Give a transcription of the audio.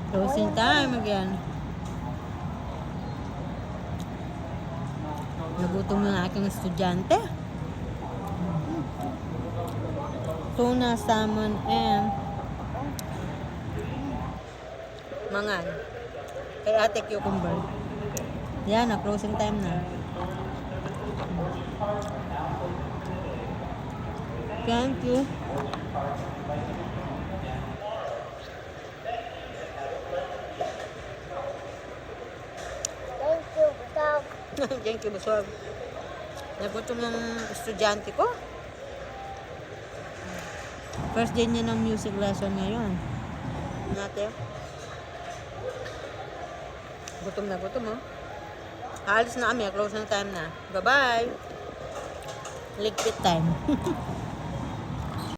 Closing time again. Nagutom yung aking estudyante. Tuna, salmon, and mangan. Kay ate cucumber. Yan na, closing time na. Thank you. Thank you, busog. Nagutom yung estudyante ko. First day niya ng music lesson ngayon. Natin. Gutom na gutom, oh. Alis na kami. Close na time na. Bye-bye. Ligpit time.